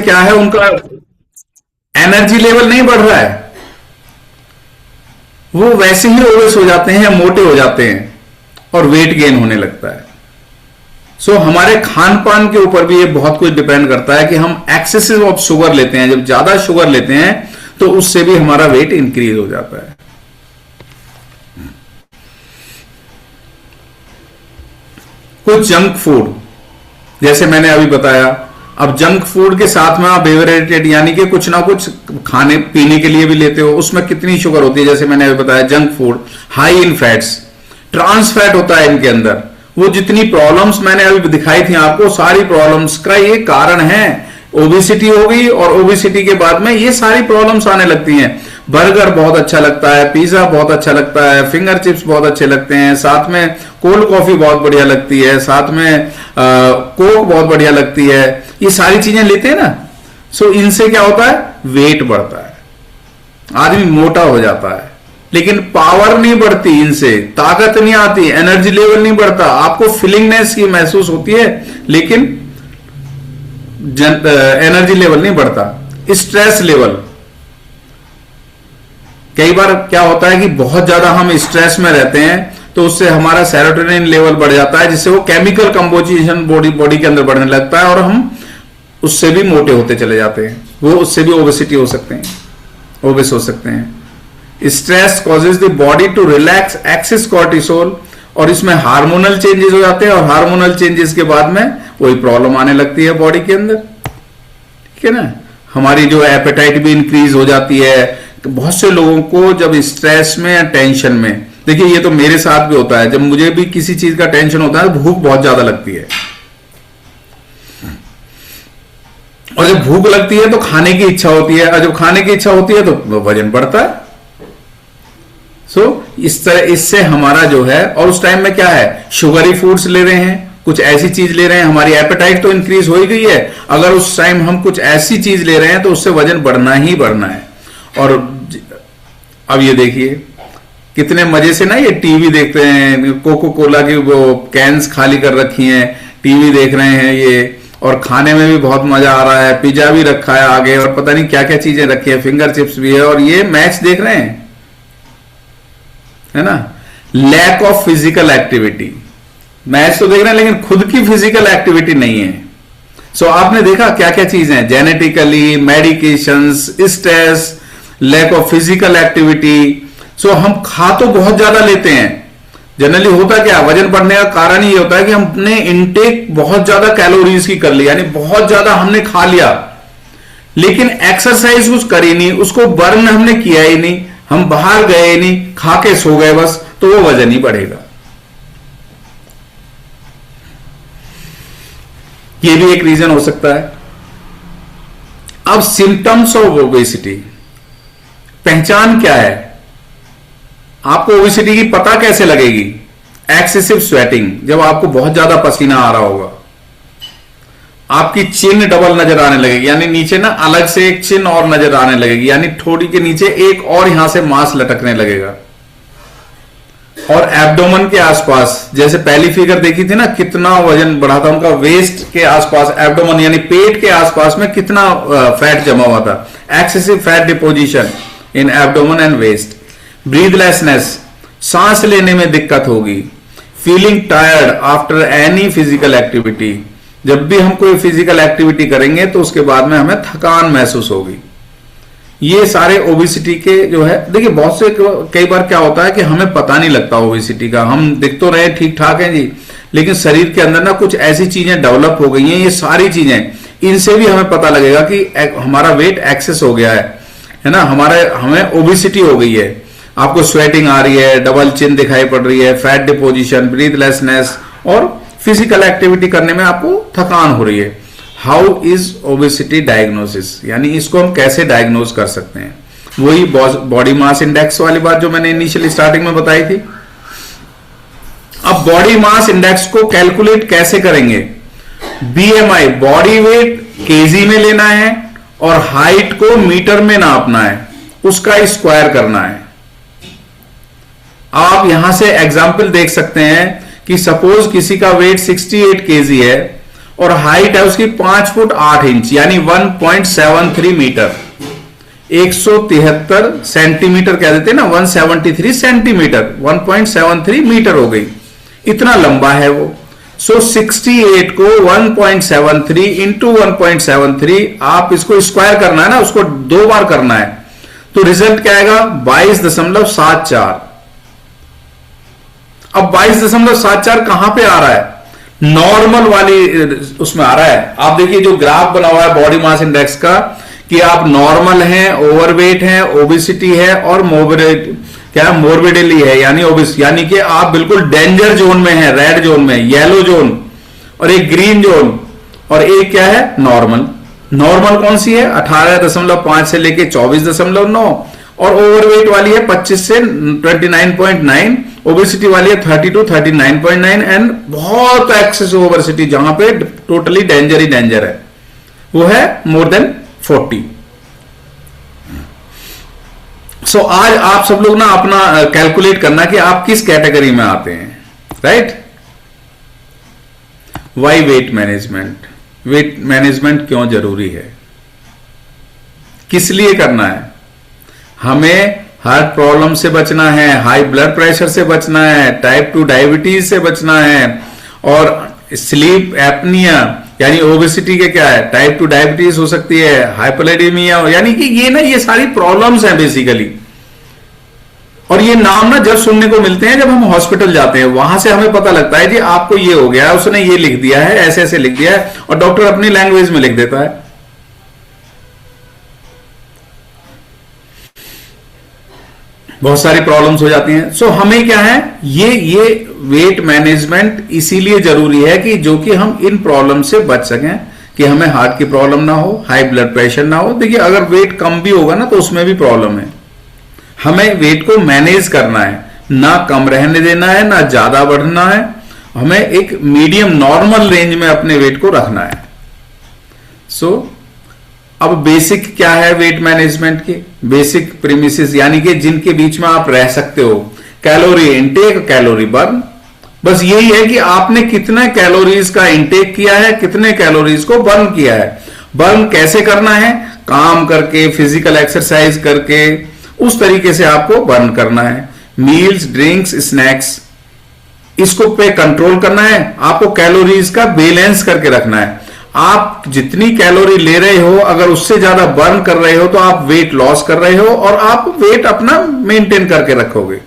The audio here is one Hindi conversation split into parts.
क्या है, उनका एनर्जी लेवल नहीं बढ़ रहा है, वो वैसे ही ओवेस हो जाते हैं, मोटे हो जाते हैं और वेट गेन होने लगता है। सो हमारे खान पान के ऊपर भी ये बहुत कुछ डिपेंड करता है कि हम एक्सेसिव ऑफ शुगर लेते हैं, जब ज्यादा शुगर लेते हैं तो उससे भी हमारा वेट इंक्रीज हो जाता है। कुछ जंक फूड, जैसे मैंने अभी बताया, अब जंक फूड के साथ में आप बेवरेटेड यानी कि कुछ ना कुछ खाने पीने के लिए भी लेते हो, उसमें कितनी शुगर होती है, जैसे मैंने अभी बताया junk food high in fats, trans fat होता है इनके अंदर। वो जितनी प्रॉब्लम्स मैंने अभी दिखाई थी आपको, सारी प्रॉब्लम्स का ये कारण है। ओबेसिटी हो गई और ओबेसिटी के बाद में ये सारी प्रॉब्लम्स आने लगती हैं। बर्गर बहुत अच्छा लगता है, पिज्जा बहुत अच्छा लगता है, फिंगर चिप्स बहुत अच्छे लगते हैं, साथ में कोल्ड कॉफी बहुत बढ़िया लगती है, साथ में कोक बहुत बढ़िया लगती है, ये सारी चीजें लेते हैं ना। सो इनसे क्या होता है, वेट बढ़ता है, आदमी मोटा हो जाता है, लेकिन पावर नहीं बढ़ती, इनसे ताकत नहीं आती, एनर्जी लेवल नहीं बढ़ता, आपको फीलिंगनेस की महसूस होती है लेकिन एनर्जी लेवल नहीं बढ़ता। स्ट्रेस लेवल, कई बार क्या होता है कि बहुत ज्यादा हम स्ट्रेस में रहते हैं तो उससे हमारा सेरोटोनिन लेवल बढ़ जाता है, जिससे वो केमिकल कंपोजिशन बॉडी के अंदर बढ़ने लगता है और हम उससे भी मोटे होते चले जाते हैं, वो उससे भी ओबेसिटी हो सकते हैं, ओबेस हो सकते हैं। Stress causes the body to relax excess cortisol, और इसमें हार्मोनल चेंजेस हो जाते हैं और हार्मोनल चेंजेस के बाद में वही प्रॉब्लम आने लगती है बॉडी के अंदर, ठीक है ना। हमारी जो एपेटाइट भी इंक्रीज हो जाती है। बहुत से लोगों को जब स्ट्रेस में या टेंशन में, देखिए ये तो मेरे साथ भी होता है, जब मुझे भी किसी चीज का टेंशन होता है भूख बहुत ज्यादा लगती है, और जब भूख लगती है तो खाने की इच्छा होती है, और जब खाने की इच्छा होती है तो वजन बढ़ता है। इस तरह इससे हमारा जो है, और उस टाइम में क्या है, शुगरी फूड्स ले रहे हैं, कुछ ऐसी चीज ले रहे हैं, हमारी एपेटाइट तो इंक्रीज हो ही गई है, अगर उस टाइम हम कुछ ऐसी चीज ले रहे हैं तो उससे वजन बढ़ना ही बढ़ना है। और अब ये देखिए कितने मजे से ना ये टीवी देखते हैं, कोको कोला की वो कैंस खाली कर रखी हैं, टीवी देख रहे हैं ये, और खाने में भी बहुत मजा आ रहा है, पिज्जा भी रखा है आगे और पता नहीं क्या क्या चीजें रखी है, फिंगर चिप्स भी है, और ये मैच देख रहे हैं, है ना। Lack of physical activity, match तो देख रहे हैं लेकिन खुद की फिजिकल एक्टिविटी नहीं है। सो आपने देखा क्या क्या चीजें, genetically, medications, stress, lack of physical activity. So हम खा तो बहुत ज्यादा लेते हैं, जनरली होता क्या, वजन बढ़ने का कारण ये होता है कि हमने इनटेक बहुत ज्यादा कैलोरीज की कर ली, यानी बहुत ज्यादा हमने खा लिया, लेकिन एक्सरसाइज कुछ करी नहीं, उसको बर्न हमने किया ही नहीं, हम बाहर गए नहीं, खा के सो गए बस, तो वो वजन ही बढ़ेगा। ये भी एक रीजन हो सकता है। अब सिम्टम्स ऑफ ओबेसिटी, पहचान क्या है, आपको ओबेसिटी की पता कैसे लगेगी। एक्सेसिव स्वेटिंग, जब आपको बहुत ज्यादा पसीना आ रहा होगा, आपकी चिन डबल नजर आने लगेगी, यानी नीचे ना अलग से एक चिन और नजर आने लगेगी, यानी ठोड़ी के नीचे एक और यहां से मांस लटकने लगेगा, और एब्डोमन के आसपास, जैसे पहली फिगर देखी थी ना कितना वजन बढ़ा था उनका, वेस्ट के आसपास, एब्डोमन यानी पेट के आसपास में कितना फैट जमा हुआ था, excessive fat deposition in abdomen and waist. Breathlessness, सांस लेने में दिक्कत होगी। Feeling tired after any physical activity, जब भी हम कोई फिजिकल एक्टिविटी करेंगे तो उसके बाद में हमें थकान महसूस होगी। ये सारे ओबेसिटी के जो है, देखिए बहुत से कई बार क्या होता है कि हमें पता नहीं लगता ओबेसिटी का, हम दिख तो रहे ठीक ठाक हैं जी, लेकिन शरीर के अंदर ना कुछ ऐसी चीजें डेवलप हो गई हैं, ये सारी चीजें, इनसे भी हमें पता लगेगा कि हमारा वेट एक्सेस हो गया है ना, हमें ओबेसिटी हो गई है। आपको स्वेटिंग आ रही है, डबल चिन दिखाई पड़ रही है, फैट डिपोजिशन, ब्रीथलेसनेस, और फिजिकल एक्टिविटी करने में आपको थकान हो रही है। हाउ इज ओबेसिटी डायग्नोसिस, यानी इसको हम कैसे डायग्नोज कर सकते हैं, वही बॉडी मास इंडेक्स वाली बात जो मैंने इनिशियल स्टार्टिंग में बताई थी। अब बॉडी मास इंडेक्स को कैलकुलेट कैसे करेंगे, बीएमआई बॉडी वेट केजी में लेना है और हाइट को मीटर में नापना है, उसका स्क्वायर करना है। आप यहां से एग्जाम्पल देख सकते हैं कि सपोज किसी का वेट 68 केजी है और हाइट है उसकी 5 फुट 8 इंच यानी 1.73 मीटर, 173 सेंटीमीटर कह देते हैं ना, 173 सेंटीमीटर, 1.73 मीटर हो गई, इतना लंबा है वो। सो 68 को 1.73 इंटू 1.73, आप इसको स्क्वायर करना है ना, उसको 2 बार करना है, तो रिजल्ट क्या आएगा 22.74। अब 22.74 कहां पे आ रहा है, नॉर्मल वाली उसमें आ रहा है। आप देखिए जो ग्राफ बना हुआ है बॉडी मास इंडेक्स का, कि आप नॉर्मल हैं, ओवरवेट हैं, ओबिसिटी है और मोर्बिडिटी है यानी ओबिस, यानी कि आप बिल्कुल डेंजर जोन में हैं, रेड जोन में, येलो जोन और एक ग्रीन जोन, और एक क्या है नॉर्मल। नॉर्मल कौन सी है 18.5 से लेके 24.9, और ओवरवेट वाली है 25 से 29.9, ओबेसिटी वाली है 30 to 39.9, एंड बहुत एक्सेस ओबेसिटी जहां पे टोटली डेंजर ही डेंजर है वो है मोर देन 40। सो आज आप सब लोग ना अपना कैलकुलेट करना कि आप किस कैटेगरी में आते हैं, right. Y weight management, weight management क्यों जरूरी है, किस लिए करना है, हमें हार्ट प्रॉब्लम से बचना है, हाई ब्लड प्रेशर से बचना है, टाइप 2 डायबिटीज से बचना है, और स्लीप एपनिया यानी ओबेसिटी के क्या है, टाइप 2 डायबिटीज हो सकती है, हाइपोलिपिडेमिया, यानी कि ये ना ये सारी प्रॉब्लम्स हैं बेसिकली। और ये नाम ना जब सुनने को मिलते हैं जब हम हॉस्पिटल जाते हैं, वहां से हमें पता लगता है जी आपको ये हो गया, उसने ये लिख दिया है, ऐसे ऐसे लिख दिया है, और डॉक्टर अपनी लैंग्वेज में लिख देता है। बहुत सारी प्रॉब्लम्स हो जाती हैं। सो हमें क्या है, ये वेट मैनेजमेंट इसीलिए जरूरी है कि जो कि हम इन प्रॉब्लम से बच सकें, कि हमें हार्ट की प्रॉब्लम ना हो, हाई ब्लड प्रेशर ना हो। देखिए अगर वेट कम भी होगा ना तो उसमें भी प्रॉब्लम है। हमें वेट को मैनेज करना है, ना कम रहने देना है ना ज्यादा बढ़ना है, हमें एक मीडियम नॉर्मल रेंज में अपने वेट को रखना है। सो अब बेसिक क्या है वेट मैनेजमेंट के, बेसिक प्रीमिसेस यानी कि जिनके बीच में आप रह सकते हो, कैलोरी इनटेक, कैलोरी बर्न। बस यही है कि आपने कितने कैलोरीज का इनटेक किया है, कितने कैलोरीज को बर्न किया है। बर्न कैसे करना है, काम करके, फिजिकल एक्सरसाइज करके, उस तरीके से आपको बर्न करना है। मील्स, ड्रिंक्स, स्नैक्स, इसको पे कंट्रोल करना है। आपको कैलोरीज का बैलेंस करके रखना है। आप जितनी कैलोरी ले रहे हो अगर उससे ज्यादा बर्न कर रहे हो तो आप वेट लॉस कर रहे हो और आप वेट अपना मेंटेन करके रखोगे।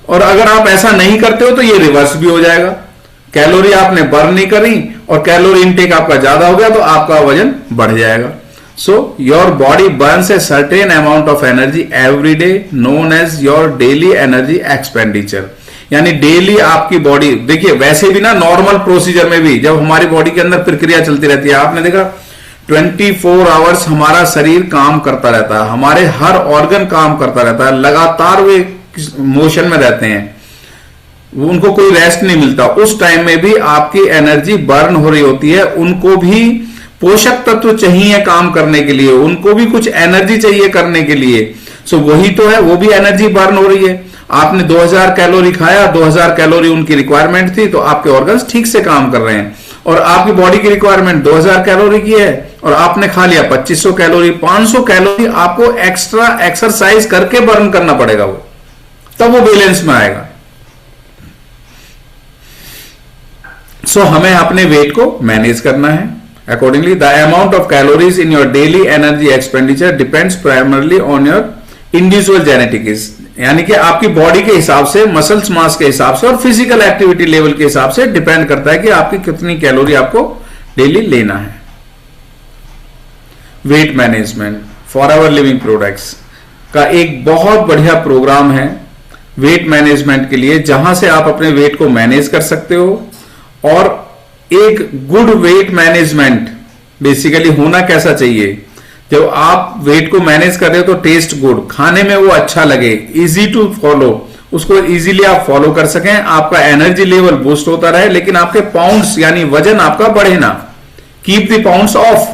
और अगर आप ऐसा नहीं करते हो तो ये रिवर्स भी हो जाएगा, कैलोरी आपने बर्न नहीं करी और कैलोरी इनटेक आपका ज्यादा हो गया तो आपका वजन बढ़ जाएगा। So your body burns a certain amount of energy every day known as your daily energy expenditure. यानी डेली आपकी बॉडी, देखिए वैसे भी ना नॉर्मल प्रोसीजर में भी जब हमारी बॉडी के अंदर प्रक्रिया चलती रहती है, आपने देखा 24 आवर्स हमारा शरीर काम करता रहता है, हमारे हर ऑर्गन काम करता रहता है, लगातार वे मोशन में रहते हैं, उनको कोई रेस्ट नहीं मिलता। उस टाइम में भी आपकी एनर्जी बर्न हो रही होती है। उनको भी पोषक तत्व चाहिए काम करने के लिए, उनको भी कुछ एनर्जी चाहिए करने के लिए। सो वही तो है, वो भी एनर्जी बर्न हो रही है। आपने 2000 कैलोरी खाया, 2000 कैलोरी उनकी रिक्वायरमेंट थी, तो आपके ऑर्गन्स ठीक से काम कर रहे हैं। और आपकी बॉडी की रिक्वायरमेंट 2000 कैलोरी की है और आपने खा लिया 2500 कैलोरी, 500 कैलोरी आपको एक्स्ट्रा एक्सरसाइज करके बर्न करना पड़ेगा, वो तब वो बैलेंस में आएगा। सो हमें अपने वेट को मैनेज करना है accordingly. The amount of calories in your daily energy expenditure depends primarily on your individual genetics, यानी कि आपकी बॉडी के हिसाब से, मसल्स मास के हिसाब से और फिजिकल एक्टिविटी लेवल के हिसाब से डिपेंड करता है कि आपकी कितनी कैलोरी आपको डेली लेना है। Weight management Forever Living Products का एक बहुत बढ़िया प्रोग्राम है वेट मैनेजमेंट के लिए, जहां से आप अपने वेट को मैनेज कर सकते हो। और एक गुड वेट मैनेजमेंट बेसिकली होना कैसा चाहिए, जब आप वेट को मैनेज कर रहे हो तो टेस्ट गुड, खाने में वो अच्छा लगे, इजी टू फॉलो, उसको इजीली आप फॉलो कर सकें, आपका एनर्जी लेवल बूस्ट होता रहे, लेकिन आपके पाउंड्स यानी वजन आपका बढ़े ना। Keep the pounds of.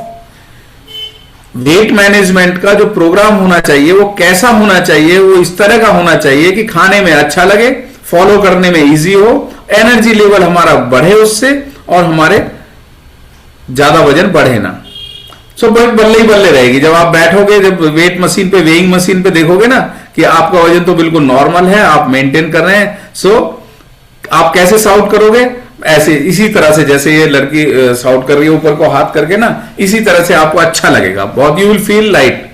Weight management का जो प्रोग्राम होना चाहिए वो कैसा होना चाहिए, वो इस तरह का होना चाहिए कि खाने में अच्छा लगे, फॉलो करने में इजी हो, एनर्जी लेवल हमारा बढ़े उससे, और हमारे ज्यादा वजन बढ़े ना। सो बल्ले ही बल्ले रहेगी। जब आप बैठोगे, जब वेट मशीन पे, वेइंग मशीन पे देखोगे ना कि आपका वजन तो बिल्कुल नॉर्मल है, आप मेंटेन कर रहे हैं, सो आप कैसे साउट करोगे? ऐसे, इसी तरह से जैसे ये लड़की साउट कर रही है ऊपर को हाथ करके ना, इसी तरह से आपको अच्छा लगेगा बहुत। यू विल फील लाइट,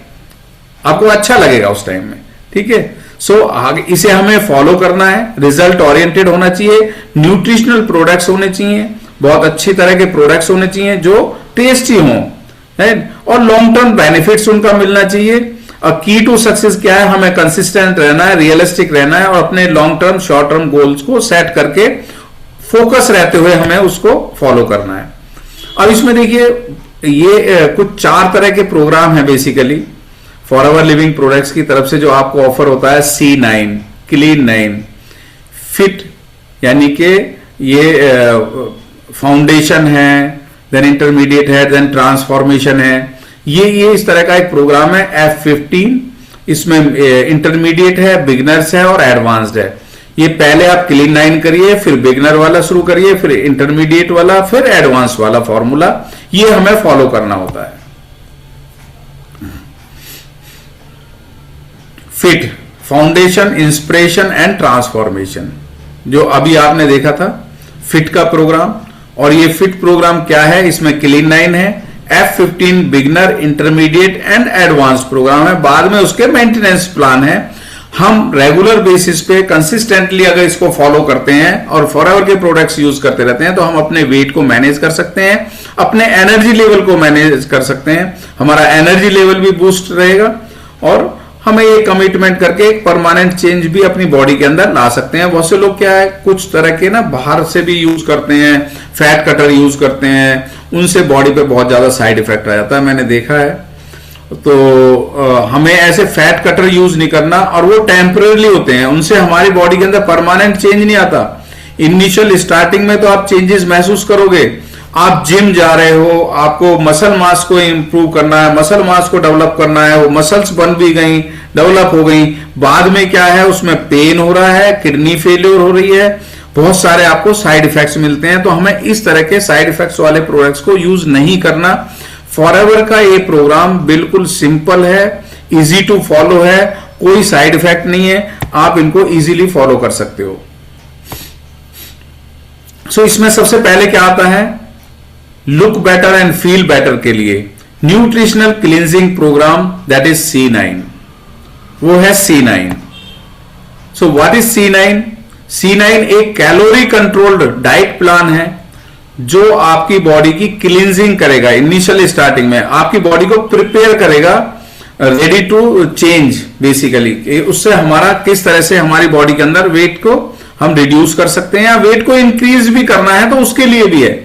आपको अच्छा लगेगा उस टाइम में, ठीक है। सो आगे इसे हमें फॉलो करना है, रिजल्ट ओरिएंटेड होना चाहिए, न्यूट्रिशनल प्रोडक्ट्स होने चाहिए, बहुत अच्छी तरह के प्रोडक्ट्स होने चाहिए जो टेस्टी हों, है, और लॉन्ग टर्म बेनिफिट्स उनका मिलना चाहिए। की टू सक्सेस क्या है? हमें कंसिस्टेंट रहना है, रियलिस्टिक रहना है, और अपने long term short term goals को सेट करके फोकस रहते हुए हमें उसको फॉलो करना है। अब इसमें देखिए, ये कुछ 4 तरह के प्रोग्राम है बेसिकली फॉरएवर लिविंग प्रोडक्ट्स की तरफ से जो आपको ऑफर होता है। C9, क्लीन 9, फिट यानी कि ये फाउंडेशन है, देन इंटरमीडिएट है, देन ट्रांसफॉर्मेशन है। ये इस तरह का एक प्रोग्राम है। F15 इसमें इंटरमीडिएट है, बिगनर्स है और एडवांस्ड है। ये पहले आप क्लीन 9 करिए, फिर बिगनर वाला शुरू करिए, फिर इंटरमीडिएट वाला, फिर एडवांस वाला फॉर्मूला, ये हमें फॉलो करना होता है। Fit, foundation, inspiration and transformation, जो अभी आपने देखा था फिट का प्रोग्राम। और ये फिट प्रोग्राम क्या है? इसमें क्लीन 9 है, F15 beginner, intermediate and advance program है, बाद में उसके मेंटेनेंस प्लान है। हम रेगुलर बेसिस पे कंसिस्टेंटली अगर इसको फॉलो करते हैं और फॉरएवर के प्रोडक्ट्स यूज करते रहते हैं तो हम अपने वेट को मैनेज कर सकते हैं, अपने एनर्जी लेवल को मैनेज कर सकते हैं, हमारा एनर्जी लेवल भी बूस्ट रहेगा, और हमें ये कमिटमेंट करके एक परमानेंट चेंज भी अपनी बॉडी के अंदर ला सकते हैं। बहुत से लोग क्या है, कुछ तरह के ना बाहर से भी यूज करते हैं, फैट कटर यूज करते हैं, उनसे बॉडी पे बहुत ज्यादा साइड इफेक्ट आ जाता है, मैंने देखा है। तो हमें ऐसे फैट कटर यूज नहीं करना, और वो टेम्पररी होते हैं, उनसे हमारी बॉडी के अंदर परमानेंट चेंज नहीं आता। इनिशियल स्टार्टिंग में तो आप चेंजेस महसूस करोगे। आप जिम जा रहे हो, आपको मसल मास को इंप्रूव करना है, मसल मास को डेवलप करना है, वो मसल्स बन भी गई, डेवलप हो गई, बाद में क्या है, उसमें पेन हो रहा है, किडनी फेलियर हो रही है, बहुत सारे आपको साइड इफेक्ट्स मिलते हैं। तो हमें इस तरह के साइड इफेक्ट्स वाले प्रोडक्ट्स को यूज नहीं करना। फॉरएवर का ये प्रोग्राम बिल्कुल सिंपल है, इजी टू फॉलो है, कोई साइड इफेक्ट नहीं है, आप इनको इजीली फॉलो कर सकते हो। सो इसमें सबसे पहले क्या आता है? Look better and feel better के लिए nutritional cleansing program, that is C9, वो है C9। So what is C9? C9 एक कैलोरी कंट्रोल्ड डाइट प्लान है जो आपकी बॉडी की क्लींजिंग करेगा। इनिशियल स्टार्टिंग में आपकी बॉडी को प्रिपेयर करेगा, रेडी टू चेंज बेसिकली। उससे हमारा किस तरह से हमारी बॉडी के अंदर वेट को हम रिड्यूस कर सकते हैं, या वेट को इंक्रीज भी करना है तो उसके लिए भी है।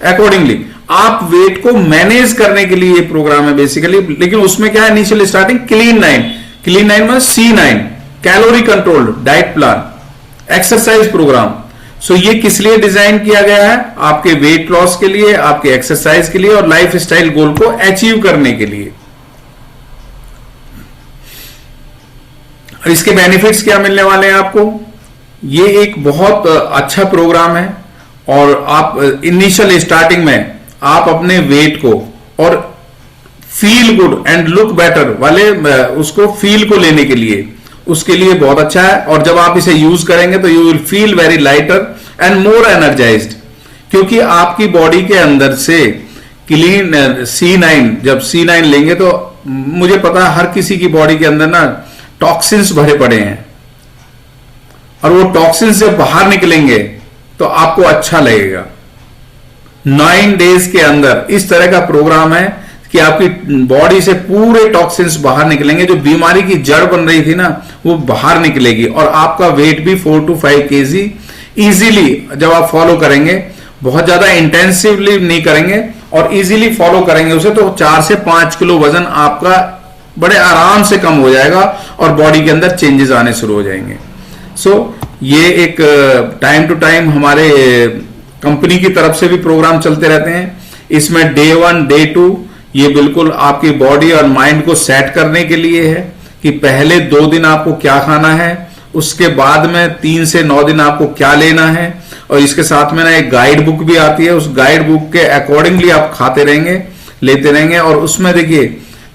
अकॉर्डिंगली आप वेट को मैनेज करने के लिए ये प्रोग्राम है बेसिकली। लेकिन उसमें क्या है, इनिशियल स्टार्टिंग क्लीन 9, क्लीन 9 में C9 calorie controlled diet plan, exercise program. So ये किस लिए डिजाइन किया गया है? आपके वेट लॉस के लिए, आपके एक्सरसाइज के लिए और लाइफ स्टाइल गोल को अचीव करने के लिए। और इसके बेनिफिट्स क्या मिलने वाले हैं आपको? ये एक बहुत अच्छा प्रोग्राम है, और आप इनिशियल स्टार्टिंग में आप अपने वेट को और feel good and look better वाले उसको फील को लेने के लिए, उसके लिए बहुत अच्छा है। और जब आप इसे यूज करेंगे तो you will feel very lighter and more energised, क्योंकि आपकी बॉडी के अंदर से क्लीन C9, जब C9 लेंगे तो मुझे पता है हर किसी की बॉडी के अंदर ना टॉक्सिन्स भरे पड़े हैं, और वो टॉक्सिन्स जब बाहर निकलेंगे तो आपको अच्छा लगेगा। 9 डेज के अंदर इस तरह का प्रोग्राम है कि आपकी बॉडी से पूरे टॉक्सिन्स बाहर निकलेंगे, जो बीमारी की जड़ बन रही थी ना वो बाहर निकलेगी, और आपका वेट भी 4 to 5 kg इजीली, जब आप फॉलो करेंगे, बहुत ज्यादा इंटेंसिवली नहीं करेंगे और इजीली फॉलो करेंगे उसे, तो 4 से 5 किलो वजन आपका बड़े आराम से कम हो जाएगा और बॉडी के अंदर चेंजेस आने शुरू हो जाएंगे। सो ये एक टाइम टू टाइम हमारे कंपनी की तरफ से भी प्रोग्राम चलते रहते हैं। इसमें Day 1, Day 2 ये बिल्कुल आपकी बॉडी और माइंड को सेट करने के लिए है कि पहले 2 दिन आपको क्या खाना है, उसके बाद में 3 से 9 दिन आपको क्या लेना है, और इसके साथ में ना एक गाइड बुक भी आती है, उस गाइड बुक के अकॉर्डिंगली आप खाते रहेंगे, लेते रहेंगे। और उसमें देखिए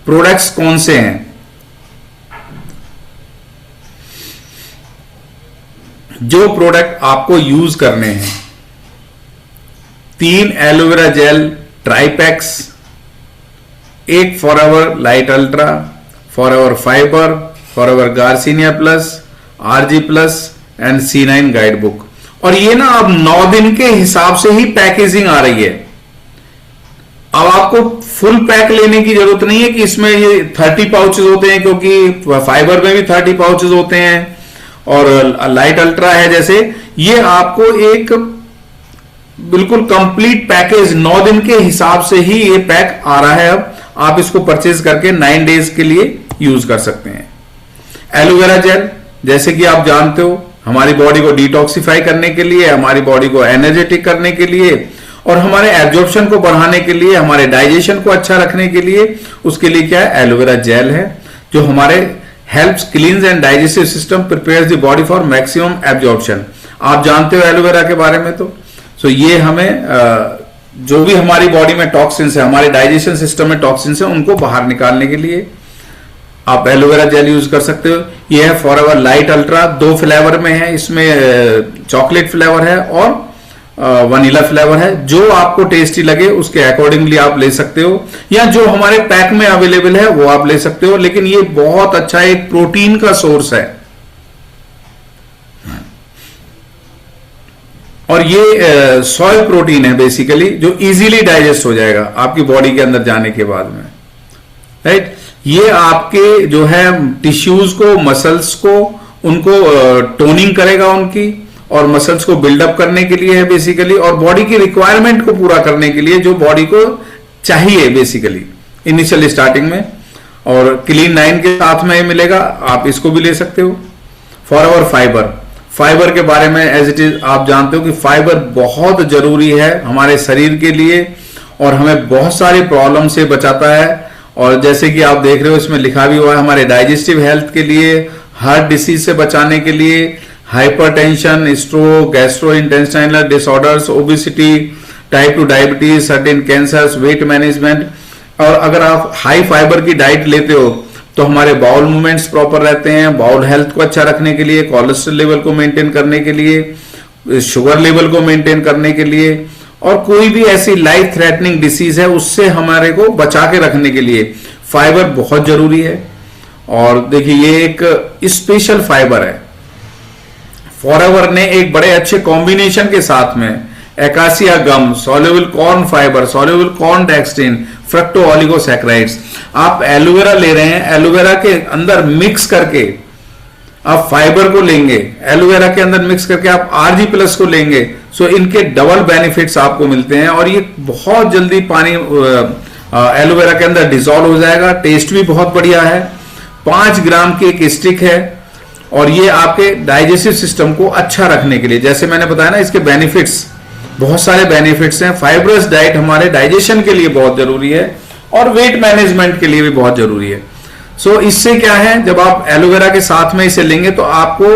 प्रोडक्ट्स कौन से हैं, जो प्रोडक्ट आपको यूज करने हैं। 3 एलोवेरा जेल ट्राइपैक्स, एक Forever Lite Ultra, Forever Fiber, Forever Garcinia Plus, ARGI plus and C9 guide book. और ये ना अब 9 दिन के हिसाब से ही पैकेजिंग आ रही है। अब आपको फुल पैक लेने की जरूरत नहीं है कि इसमें ये 30 पाउचेस होते हैं, क्योंकि फाइबर में भी 30 पाउचेस होते हैं और लाइट अल्ट्रा है जैसे, ये आपको एक बिल्कुल कंप्लीट पैकेज 9 दिन के हिसाब से ही ये पैक आ रहा है। अब आप इसको परचेज करके 9 डेज के लिए यूज कर सकते हैं। एलोवेरा जेल, जैसे कि आप जानते हो, हमारी बॉडी को डिटॉक्सिफाई करने के लिए, हमारी बॉडी को एनर्जेटिक करने के लिए और हमारे एब्जॉर्प्शन को बढ़ाने के लिए, हमारे डाइजेशन को अच्छा रखने के लिए, उसके लिए क्या है, एलोवेरा जेल है, जो हमारे helps क्लींस and digestive system, prepares the body for maximum absorption. आप जानते हो एलोवेरा के बारे में। तो ये हमें जो भी हमारी बॉडी में टॉक्सिन्स है, हमारे डाइजेशन सिस्टम में टॉक्सिन्स है, उनको बाहर निकालने के लिए आप एलोवेरा जेल यूज कर सकते हो। ये है फॉरएवर लाइट अल्ट्रा, 2 फ्लेवर में है, इसमें चॉकलेट फ्लेवर है और वनीला फ्लेवर है। जो आपको टेस्टी लगे उसके अकॉर्डिंगली आप ले सकते हो, या जो हमारे पैक में अवेलेबल है वो आप ले सकते हो। लेकिन ये बहुत अच्छा एक प्रोटीन का सोर्स है, और ये सोय प्रोटीन है बेसिकली, जो इजीली डाइजेस्ट हो जाएगा आपकी बॉडी के अंदर जाने के बाद में, राइट। ये आपके जो है टिश्यूज को, मसल्स को, उनको टोनिंग करेगा उनकी, और मसल्स को बिल्डअप करने के लिए है बेसिकली, और बॉडी की रिक्वायरमेंट को पूरा करने के लिए जो बॉडी को चाहिए बेसिकली इनिशियल स्टार्टिंग में। और क्लीन 9 के साथ में मिलेगा, आप इसको भी ले सकते हो। फॉरएवर फाइबर, फाइबर के बारे में एज इट इज आप जानते हो कि फाइबर बहुत जरूरी है हमारे शरीर के लिए, और हमें बहुत सारी प्रॉब्लम से बचाता है। और जैसे कि आप देख रहे हो इसमें लिखा भी हुआ है, हमारे डाइजेस्टिव हेल्थ के लिए, हार्ट डिसीज से बचाने के लिए, hypertension, stroke, gastrointestinal disorders, obesity, type 2 diabetes, certain cancers, weight management. और अगर आप हाई फाइबर की डाइट लेते हो तो हमारे बाउल मूवमेंट्स प्रॉपर रहते हैं, बाउल हेल्थ को अच्छा रखने के लिए, कोलेस्ट्रॉल लेवल को मेंटेन करने के लिए, शुगर लेवल को मेंटेन करने के लिए, और कोई भी ऐसी लाइफ थ्रेटनिंग डिसीज है उससे हमारे को बचा के रखने के लिए फाइबर बहुत जरूरी है। और देखिए ये एक स्पेशल फाइबर है। फॉरएवर ने एक बड़े अच्छे कॉम्बिनेशन के साथ में acacia gum, soluble corn fibre, soluble corn dextrin, fructo oligosaccharides, आप एलोवेरा ले रहे हैं, एलोवेरा के अंदर मिक्स करके आप फाइबर को लेंगे, एलोवेरा के अंदर मिक्स करके आप आरजी प्लस को लेंगे, सो इनके डबल बेनिफिट्स आपको मिलते हैं। और ये बहुत जल्दी पानी एलोवेरा के अंदर डिसॉल्व हो जाएगा, टेस्ट भी बहुत बढ़िया है। 5 ग्राम की एक स्टिक है, और ये आपके डाइजेस्टिव सिस्टम को अच्छा रखने के लिए, जैसे मैंने बताया ना, इसके बेनिफिट्स बहुत सारे बेनिफिट्स हैं। फाइबरस डाइट हमारे डाइजेशन के लिए बहुत जरूरी है, और वेट मैनेजमेंट के लिए भी बहुत जरूरी है। सो इससे क्या है, जब आप एलोवेरा के साथ में इसे लेंगे तो आपको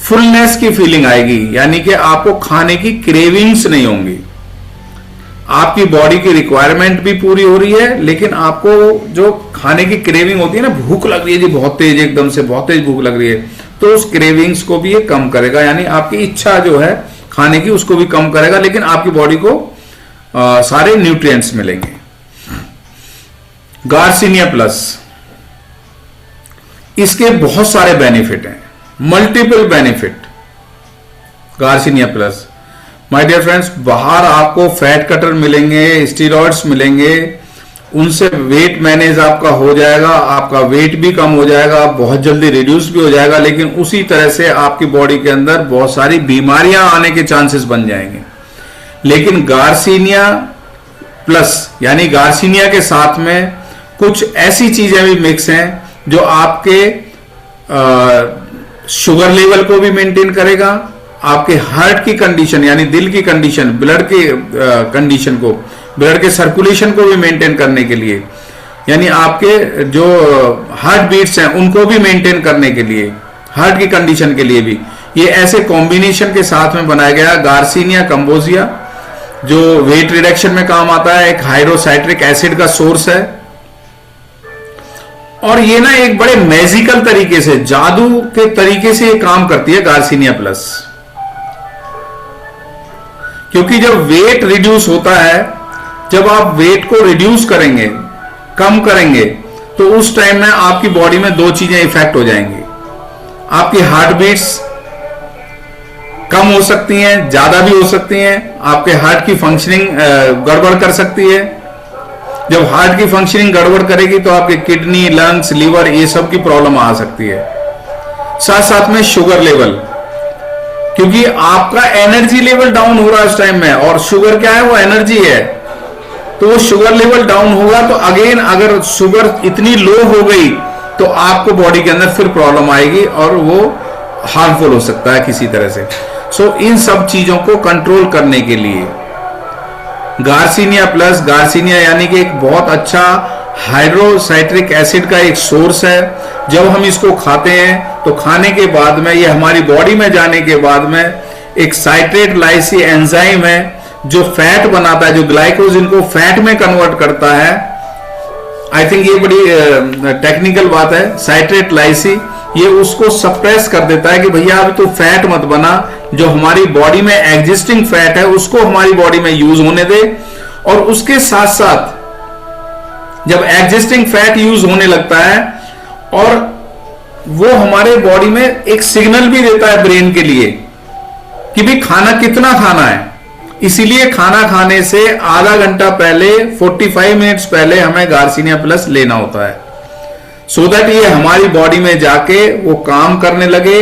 फुलनेस की फीलिंग आएगी, यानी कि आपको खाने की क्रेविंग्स नहीं होंगी। आपकी बॉडी की रिक्वायरमेंट भी पूरी हो रही है, लेकिन आपको जो खाने की क्रेविंग होती है ना, भूख लग रही है जी बहुत तेज, एकदम से बहुत तेज भूख लग रही है, तो उस क्रेविंग्स को भी ये कम करेगा, यानी आपकी इच्छा जो है खाने की उसको भी कम करेगा, लेकिन आपकी बॉडी को सारे न्यूट्रिएंट्स मिलेंगे। गार्सिनिया प्लस, इसके बहुत सारे बेनिफिट हैं, multiple benefit. Garcinia Plus, my dear friends, बाहर आपको फैट कटर मिलेंगे, स्टीरॉइड्स मिलेंगे, उनसे वेट मैनेज आपका हो जाएगा, आपका वेट भी कम हो जाएगा, बहुत जल्दी रिड्यूस भी हो जाएगा, लेकिन उसी तरह से आपकी बॉडी के अंदर बहुत सारी बीमारियां आने के चांसेस बन जाएंगे। लेकिन गार्सिनिया प्लस यानी गार्सिनिया के साथ में कुछ ऐसी चीजें भी मिक्स हैं जो आपके शुगर लेवल को भी मेंटेन करेगा, आपके हार्ट की कंडीशन यानी दिल की कंडीशन, ब्लड के कंडीशन को, ब्लड के सर्कुलेशन को भी मेंटेन करने के लिए, यानी आपके जो हार्ट बीट्स हैं उनको भी मेंटेन करने के लिए हार्ट की कंडीशन के लिए भी। ये ऐसे कॉम्बिनेशन के साथ में बनाया गया गार्सिनिया कंबोजिया, जो वेट रिडक्शन में काम आता है, एक हाइड्रोसाइट्रिक एसिड का सोर्स है। और ये ना एक बड़े मैजिकल तरीके से, जादू के तरीके से ये काम करती है गार्सिनिया प्लस। क्योंकि जब वेट रिड्यूस होता है, जब आप वेट को रिड्यूस करेंगे, कम करेंगे, तो उस टाइम में आपकी बॉडी में दो चीजें इफेक्ट हो जाएंगी। आपकी हार्ट बीट्स कम हो सकती हैं, ज्यादा भी हो सकती हैं, आपके हार्ट की फंक्शनिंग गड़बड़ कर सकती है। जब हार्ट की फंक्शनिंग गड़बड़ करेगी तो आपके किडनी, लंग्स, लीवर, ये सब की प्रॉब्लम आ सकती है। साथ साथ में शुगर लेवल, क्योंकि आपका एनर्जी लेवल डाउन हो रहा है उस टाइम में, और शुगर क्या है, वो एनर्जी है। तो वो शुगर लेवल डाउन होगा तो अगेन अगर शुगर इतनी लो हो गई तो आपको बॉडी के अंदर फिर प्रॉब्लम आएगी और वो हार्मफुल हो सकता है किसी तरह से। सो इन सब चीजों को कंट्रोल करने के लिए गार्सिनिया प्लस, गार्सिनिया यानी कि एक बहुत अच्छा हाइड्रोसाइट्रिक एसिड का एक सोर्स है। जब हम इसको खाते हैं तो खाने के बाद में, ये हमारी बॉडी में जाने के बाद में, एक साइट्रेट लाइसी एंजाइम है जो फैट बनाता है, जो ग्लाइकोजिन को फैट में कन्वर्ट करता है। आई थिंक ये बड़ी टेक्निकल बात है। साइट्रेट लाइसी ये उसको सप्रेस कर देता है कि भैया अभी तो फैट मत बना, जो हमारी बॉडी में एग्जिस्टिंग फैट है उसको हमारी बॉडी में यूज होने दे। और उसके साथ साथ जब एग्जिस्टिंग फैट यूज होने लगता है, और वो हमारे बॉडी में एक सिग्नल भी देता है ब्रेन के लिए कि भी खाना कितना खाना है। इसीलिए खाना खाने से आधा घंटा पहले, 45 मिनट्स पहले हमें गार्सिनिया प्लस लेना होता है, सो दैट ये हमारी बॉडी में जाके वो काम करने लगे।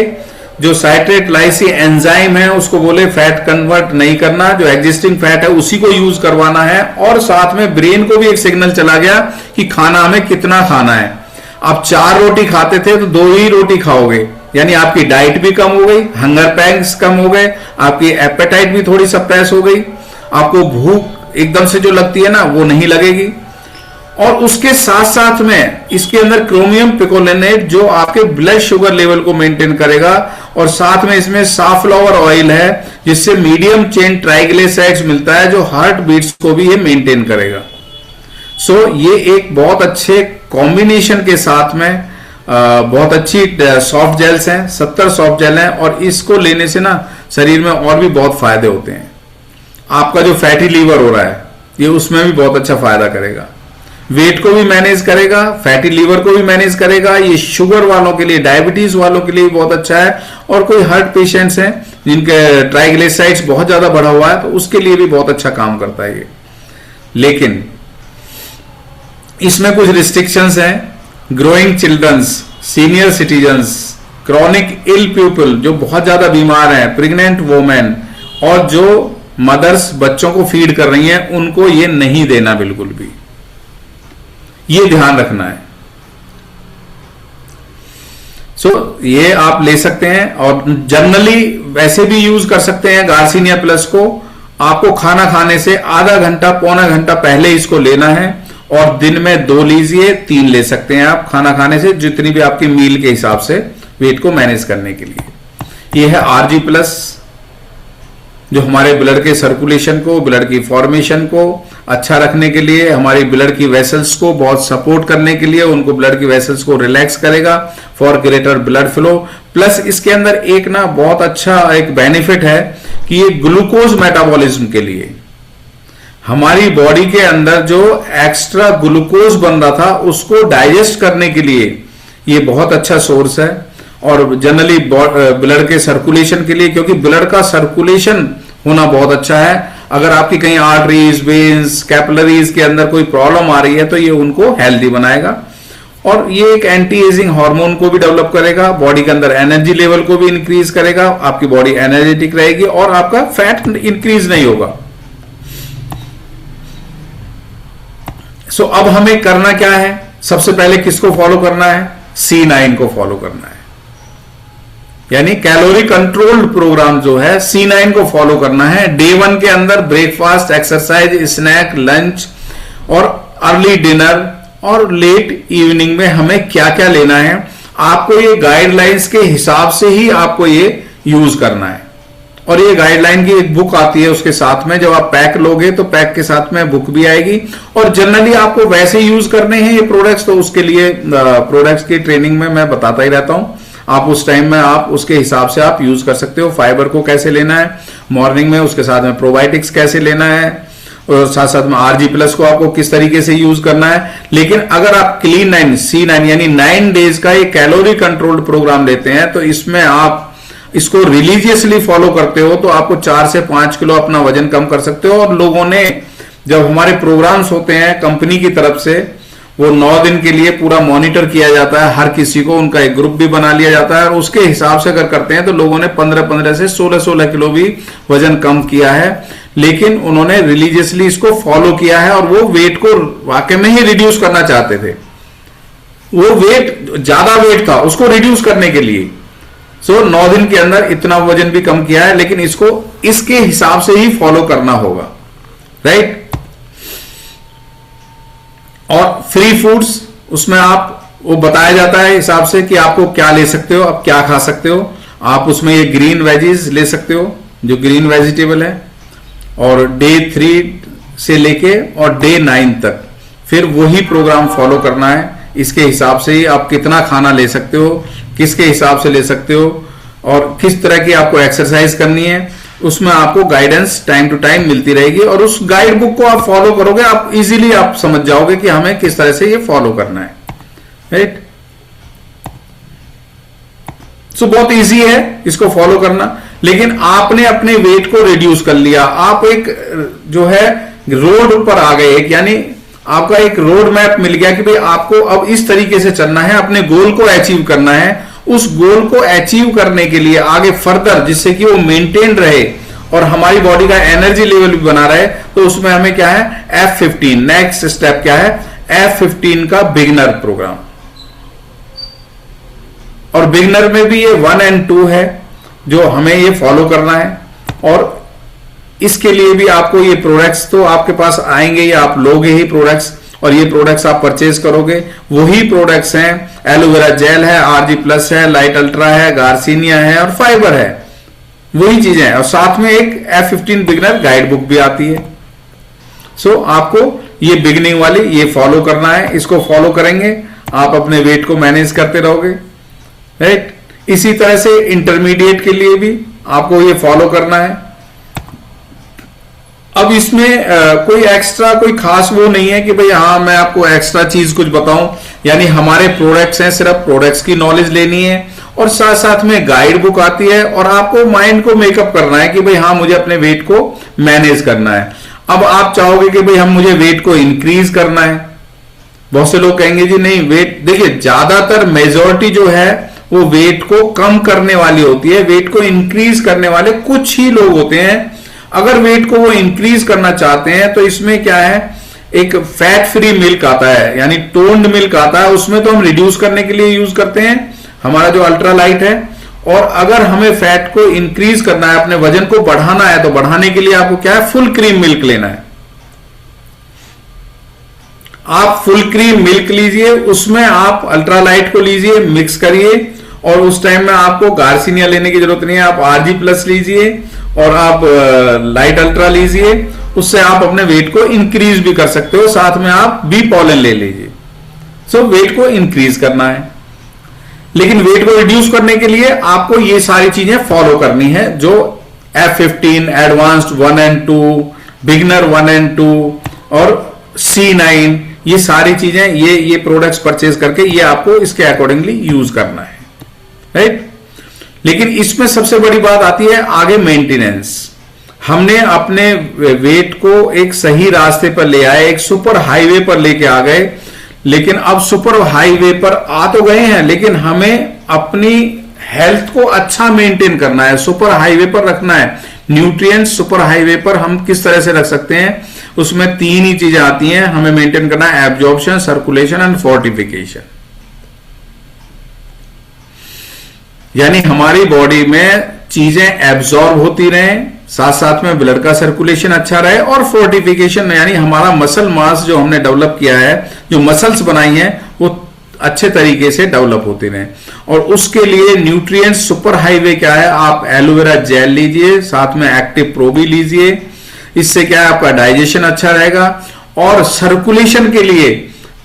जो साइट्रेट लाइसी एंजाइम है उसको बोले फैट कन्वर्ट नहीं करना, जो एग्जिस्टिंग फैट है उसी को यूज करवाना है। और साथ में ब्रेन को भी एक सिग्नल चला गया कि खाना हमें कितना खाना है। आप 4 रोटी खाते थे तो 2 ही रोटी खाओगे, यानी आपकी डाइट भी कम हो गई, हंगर पैंग्स कम हो गए, आपकी एपेटाइट भी थोड़ी सप्रेस हो गई, आपको भूख एकदम से जो लगती है ना वो नहीं लगेगी। और उसके साथ साथ में इसके अंदर क्रोमियम पिकोलिनेट जो आपके ब्लड शुगर लेवल को मेंटेन करेगा, और साथ में इसमें साफ्लावर ऑयल है जिससे मीडियम चेन ट्राइग्लिसराइड्स मिलता है जो हार्ट बीट्स को भी ये मेंटेन करेगा। सो ये एक बहुत अच्छे कॉम्बिनेशन के साथ में बहुत अच्छी सॉफ्ट जेल्स हैं, 70 सॉफ्ट जेल हैं, और इसको लेने से ना शरीर में और भी बहुत फायदे होते हैं। आपका जो फैटी लीवर हो रहा है ये उसमें भी बहुत अच्छा फायदा करेगा, वेट को भी मैनेज करेगा, फैटी लीवर को भी मैनेज करेगा। ये शुगर वालों के लिए, डायबिटीज वालों के लिए बहुत अच्छा है, और कोई हार्ट पेशेंट्स हैं जिनके ट्राइग्लिसराइड्स बहुत ज्यादा बढ़ा हुआ है तो उसके लिए भी बहुत अच्छा काम करता है ये। लेकिन इसमें कुछ रिस्ट्रिक्शंस हैं। Growing childrens, senior citizens, chronic ill people जो बहुत ज्यादा बीमार हैं, प्रेग्नेंट वोमेन, और जो मदर्स बच्चों को फीड कर रही हैं, उनको ये नहीं देना बिल्कुल भी, ये ध्यान रखना है। ये आप ले सकते हैं, और जनरली वैसे भी यूज कर सकते हैं गार्सिनिया प्लस को। आपको खाना खाने से आधा घंटा, पौना घंटा पहले इसको लेना है, और दिन में 2 लीजिए, 3 ले सकते हैं आप खाना खाने से, जितनी भी आपकी मील के हिसाब से वेट को मैनेज करने के लिए। ये है आरजी प्लस, जो हमारे ब्लड के सर्कुलेशन को, ब्लड की फॉर्मेशन को अच्छा रखने के लिए, हमारी ब्लड की वेसल्स को बहुत सपोर्ट करने के लिए, उनको ब्लड की वेसल्स को रिलैक्स करेगा for greater blood flow. Plus इसके अंदर एक ना बहुत अच्छा एक बेनिफिट है कि ये ग्लूकोज मेटाबॉलिज्म के लिए, हमारी बॉडी के अंदर जो एक्स्ट्रा ग्लूकोज बन रहा था उसको डाइजेस्ट करने के लिए ये बहुत अच्छा सोर्स है। और जनरली ब्लड के सर्कुलेशन के लिए, क्योंकि ब्लड का सर्कुलेशन होना बहुत अच्छा है। अगर आपकी कहीं आर्टरीज, वेन्स, कैपिलरीज के अंदर कोई प्रॉब्लम आ रही है तो ये उनको हेल्दी बनाएगा। और ये एक एंटी एजिंग हार्मोन को भी डेवलप करेगा, बॉडी के अंदर एनर्जी लेवल को भी इंक्रीज करेगा, आपकी बॉडी एनर्जेटिक रहेगी और आपका फैट इंक्रीज नहीं होगा। सो अब हमें करना क्या है? सबसे पहले किसको फॉलो करना है? C9 को फॉलो करना है, यानी कैलोरी कंट्रोल्ड प्रोग्राम जो है C9 को फॉलो करना है। डे 1 के अंदर ब्रेकफास्ट, एक्सरसाइज, स्नैक, लंच और अर्ली डिनर और लेट इवनिंग में हमें क्या क्या लेना है। आपको ये गाइडलाइंस के हिसाब से ही आपको ये यूज करना है। और ये गाइडलाइन की एक बुक आती है उसके साथ में, जब आप पैक लोगे तो पैक के साथ में बुक भी आएगी। और जनरली आपको वैसे यूज करने हैं ये प्रोडक्ट्स, तो उसके लिए प्रोडक्ट्स की ट्रेनिंग में मैं बताता ही रहता हूं। आप उस टाइम में आप उसके हिसाब से आप यूज कर सकते हो। फाइबर को कैसे लेना है मॉर्निंग में, उसके साथ में प्रोबायोटिक्स कैसे लेना है, और साथ साथ में RG प्लस को आपको किस तरीके से यूज करना है। लेकिन अगर आप क्लीन 9 C9 यानी 9 डेज का एक कैलोरी कंट्रोल्ड प्रोग्राम लेते हैं, तो इसमें आप इसको रिलीजियसली फॉलो करते हो तो आपको 4 से 5 किलो अपना वजन कम कर सकते हो। और लोगों ने जब हमारे प्रोग्राम्स होते हैं कंपनी की तरफ से, वो 9 दिन के लिए पूरा मॉनिटर किया जाता है, हर किसी को उनका एक ग्रुप भी बना लिया जाता है, और उसके हिसाब से अगर करते हैं तो लोगों ने 15-15 से 16-16 किलो भी वजन कम किया है। लेकिन उन्होंने रिलीजियसली इसको फॉलो किया है, और वो वेट को वाकई में ही रिड्यूस करना चाहते थे। वो वेट ज्यादा वेट था, उसको रिड्यूस करने के लिए 9 दिन के अंदर इतना वजन भी कम किया है। लेकिन इसको इसके हिसाब से ही फॉलो करना होगा, राइट। और फ्री फूड्स उसमें आप वो बताया जाता है हिसाब से कि आपको क्या ले सकते हो, आप क्या खा सकते हो। आप उसमें ये ग्रीन वेजीज ले सकते हो, जो ग्रीन वेजिटेबल है, और डे 3 से लेके और डे 9 तक फिर वही प्रोग्राम फॉलो करना है। इसके हिसाब से ही आप कितना खाना ले सकते हो, किसके हिसाब से ले सकते हो, और किस तरह की आपको एक्सरसाइज करनी है, उसमें आपको गाइडेंस टाइम टू टाइम मिलती रहेगी। और उस गाइड बुक को आप फॉलो करोगे, आप इजीली आप समझ जाओगे कि हमें किस तरह से ये फॉलो करना है, राइट। सो बहुत इजी है इसको फॉलो करना। लेकिन आपने अपने वेट को रिड्यूस कर लिया, आप एक जो है रोड पर आ गए, एक यानी आपका एक रोड मैप मिल गया कि भाई आपको अब इस तरीके से चलना है, अपने गोल को अचीव करना है। उस गोल को अचीव करने के लिए आगे फर्दर, जिससे कि वो मेंटेन रहे और हमारी बॉडी का एनर्जी लेवल भी बना रहे, तो उसमें हमें क्या है F15 नेक्स्ट स्टेप क्या है, F15 का बिगिनर प्रोग्राम। और बिगिनर में भी ये 1 और 2 है जो हमें ये फॉलो करना है। और इसके लिए भी आपको ये प्रोडक्ट्स तो आपके पास आएंगे, ये आप लोगे ही प्रोडक्ट्स, और ये प्रोडक्ट्स आप परचेज करोगे। वही प्रोडक्ट्स हैं, एलोवेरा जेल है, RG प्लस है, लाइट अल्ट्रा है, गार्सिनिया है और फाइबर है, वही चीजें हैं। और साथ में एक F15 बिगिनर गाइड बुक भी आती है। सो आपको ये बिगिनिंग वाली ये फॉलो करना है। इसको फॉलो करेंगे आप अपने वेट को मैनेज करते रहोगे, राइट। इसी तरह से इंटरमीडिएट के लिए भी आपको ये फॉलो करना है। अब इसमें कोई एक्स्ट्रा कोई खास वो नहीं है कि भाई हाँ मैं आपको एक्स्ट्रा चीज कुछ बताऊं, यानी हमारे प्रोडक्ट्स हैं, सिर्फ प्रोडक्ट्स की नॉलेज लेनी है, और साथ साथ में गाइड बुक आती है, और आपको माइंड को मेकअप करना है कि भाई हाँ मुझे अपने वेट को मैनेज करना है। अब आप चाहोगे कि भाई हम मुझे वेट को इंक्रीज करना है, बहुत से लोग कहेंगे जी नहीं वेट, देखिए ज्यादातर मेजोरिटी जो है वो वेट को कम करने वाली होती है, वेट को इंक्रीज करने वाले कुछ ही लोग होते हैं। अगर वेट को वो इंक्रीज करना चाहते हैं तो इसमें क्या है, एक फैट फ्री मिल्क आता है यानी टोन्ड मिल्क आता है, उसमें तो हम रिड्यूस करने के लिए यूज करते हैं हमारा जो अल्ट्रा लाइट है। और अगर हमें फैट को इंक्रीज करना है, अपने वजन को बढ़ाना है, तो बढ़ाने के लिए आपको क्या है, फुल क्रीम मिल्क लेना है। आप फुल क्रीम मिल्क लीजिए, उसमें आप अल्ट्रा लाइट को लीजिए, मिक्स करिए, और उस टाइम में आपको गार्सिनिया लेने की जरूरत नहीं है, आप RG प्लस लीजिए और आप लाइट अल्ट्रा लीजिए, उससे आप अपने वेट को इंक्रीज भी कर सकते हो। साथ में आप बी पॉलन ले लीजिए। सो वेट को इंक्रीज करना है, लेकिन वेट को रिड्यूस करने के लिए आपको ये सारी चीजें फॉलो करनी है, जो F15 एडवांस्ड 1 और 2, बिगिनर 1 और 2 और C9, ये सारी चीजें ये प्रोडक्ट्स परचेज करके ये आपको इसके अकॉर्डिंगली यूज करना है, राइट। लेकिन इसमें सबसे बड़ी बात आती है आगे मेंटेनेंस। हमने अपने वेट को एक सही रास्ते पर ले आए, एक सुपर हाईवे पर लेके आ गए, लेकिन अब सुपर हाईवे पर आ तो गए हैं, लेकिन हमें अपनी हेल्थ को अच्छा मेंटेन करना है, सुपर हाईवे पर रखना है। न्यूट्रिएंट्स सुपर हाईवे पर हम किस तरह से रख सकते हैं, उसमें 3 ही चीजें आती हैं हमें मेंटेन करना है, एब्जॉर्प्शन, सर्कुलेशन एंड फोर्टिफिकेशन। यानी हमारी बॉडी में चीजें एब्जॉर्ब होती रहें, साथ साथ में ब्लड का सर्कुलेशन अच्छा रहे, और फोर्टिफिकेशन यानी हमारा मसल मास जो हमने डेवलप किया है, जो मसल्स बनाई हैं, वो अच्छे तरीके से डेवलप होते रहें। और उसके लिए न्यूट्रिएंट्स सुपर हाईवे क्या है, आप एलोवेरा जेल लीजिए, साथ में एक्टिव प्रो भी लीजिए। इससे क्या है, आपका डाइजेशन अच्छा रहेगा। और सर्कुलेशन के लिए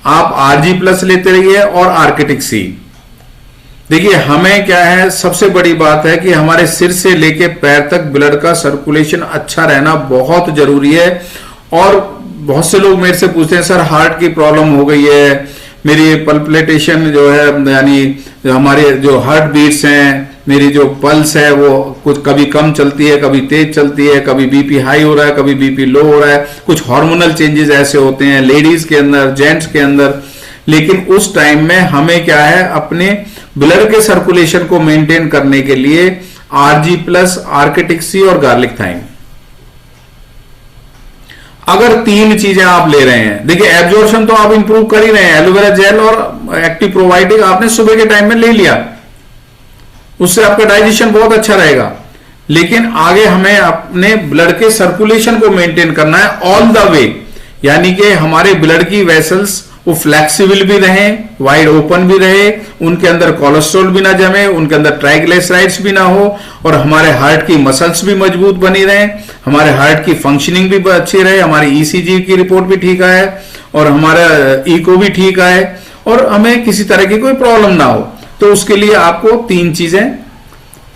आप आरजी प्लस लेते रहिए और आर्किटिक सी। देखिए हमें क्या है, सबसे बड़ी बात है कि हमारे सिर से लेके पैर तक ब्लड का सर्कुलेशन अच्छा रहना बहुत जरूरी है। और बहुत से लोग मेरे से पूछते हैं, सर हार्ट की प्रॉब्लम हो गई है, मेरी पल्पिटेशन जो है, यानी हमारे जो हार्ट बीट्स हैं, मेरी जो पल्स है वो कुछ कभी कम चलती है, कभी तेज चलती है, कभी बीपी हाई हो रहा है, कभी बीपी लो हो रहा है, कुछ हार्मोनल चेंजेस ऐसे होते हैं लेडीज के अंदर, जेंट्स के अंदर। लेकिन उस टाइम में हमें क्या है, अपने ब्लड के सर्कुलेशन को मेंटेन करने के लिए आरजी प्लस, आर्किटिक सी और गार्लिक थाइम, अगर 3 चीजें आप ले रहे हैं, देखिए एब्जॉर्प्शन तो आप इंप्रूव कर ही रहे हैं, एलोवेरा जेल और एक्टिव प्रोबायोटिक आपने सुबह के टाइम में ले लिया, उससे आपका डाइजेशन बहुत अच्छा रहेगा। लेकिन आगे हमें अपने ब्लड के सर्कुलेशन को मेंटेन करना है ऑल द वे, यानी कि हमारे ब्लड की वेसल्स वो फ्लेक्सिबल भी रहे, वाइड ओपन भी रहे, उनके अंदर कोलेस्ट्रॉल भी ना जमे, उनके अंदर ट्राइग्लिसराइड्स भी ना हो, और हमारे हार्ट की मसल्स भी मजबूत बनी रहे, हमारे हार्ट की फंक्शनिंग भी अच्छी रहे, हमारी ईसीजी की रिपोर्ट भी ठीक आए और हमारा इको भी ठीक आए, और हमें किसी तरह की कोई प्रॉब्लम ना हो। तो उसके लिए आपको 3 चीजें,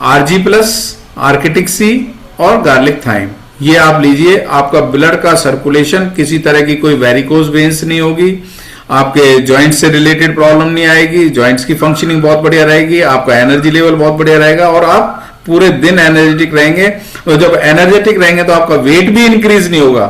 आरजी प्लस, आर्किटिक सी और गार्लिक थाइम, ये आप लीजिए। आपका ब्लड का सर्कुलेशन, किसी तरह की कोई वेरिकोज वेन्स नहीं होगी, आपके जॉइंट्स से रिलेटेड प्रॉब्लम नहीं आएगी, जॉइंट्स की फंक्शनिंग बहुत बढ़िया रहेगी, आपका एनर्जी लेवल बहुत बढ़िया रहेगा और आप पूरे दिन एनर्जेटिक रहेंगे। और जब एनर्जेटिक रहेंगे तो आपका वेट भी इंक्रीज नहीं होगा,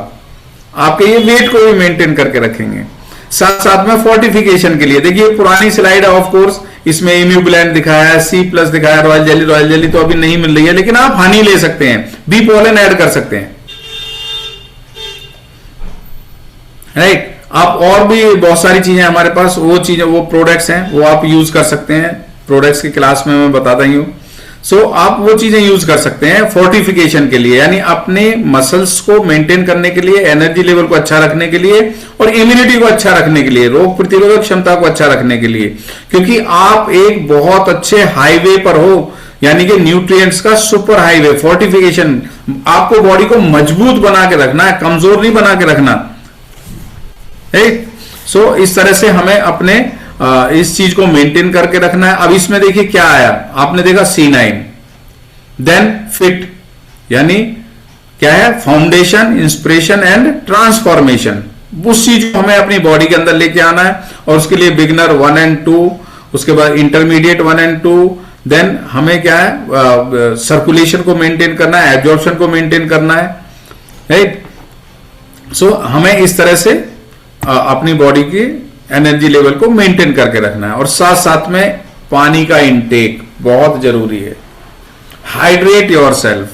आपके ये वेट को भी मेंटेन करके रखेंगे। साथ साथ में फोर्टिफिकेशन के लिए देखिए पुरानी स्लाइड है, ऑफ कोर्स इसमें इम्यूब्लेंट दिखाया है, सी प्लस दिखाया है, रॉयल जेली तो अभी नहीं मिल रही है, लेकिन आप हनी ले सकते हैं, बी पोलन ऐड कर सकते हैं, राइट। आप और भी बहुत सारी चीजें हमारे पास, वो चीजें, वो प्रोडक्ट्स हैं, वो आप यूज कर सकते हैं, प्रोडक्ट्स की क्लास में मैं बताता ही हूं। सो आप वो चीजें यूज कर सकते हैं फोर्टिफिकेशन के लिए, यानी अपने मसल्स को मेंटेन करने के लिए, एनर्जी लेवल को अच्छा रखने के लिए और इम्यूनिटी को अच्छा रखने के लिए, रोग प्रतिरोधक क्षमता को अच्छा रखने के लिए। क्योंकि आप एक बहुत अच्छे हाईवे पर हो, यानी कि न्यूट्रिएंट्स का सुपर हाईवे। फोर्टिफिकेशन आपको बॉडी को मजबूत बना के रखना है, कमजोर नहीं बना के रखना, राइट। सो इस तरह से हमें अपने इस चीज को मेंटेन करके रखना है। अब इसमें देखिए क्या आया, आपने देखा C9, देन फिट, यानी क्या है, फाउंडेशन, इंस्पिरेशन एंड ट्रांसफॉर्मेशन। उस चीज को हमें अपनी बॉडी के अंदर लेके आना है, और उसके लिए बिगिनर 1 and 2, उसके बाद इंटरमीडिएट 1 and 2, देन हमें क्या है, सर्कुलेशन को मेंटेन करना है, एब्जॉर्प्शन को मेंटेन करना है, राइट। सो हमें इस तरह से अपनी बॉडी की एनर्जी लेवल को मेंटेन करके रखना है। और साथ साथ में पानी का इंटेक बहुत जरूरी है, हाइड्रेट योरसेल्फ।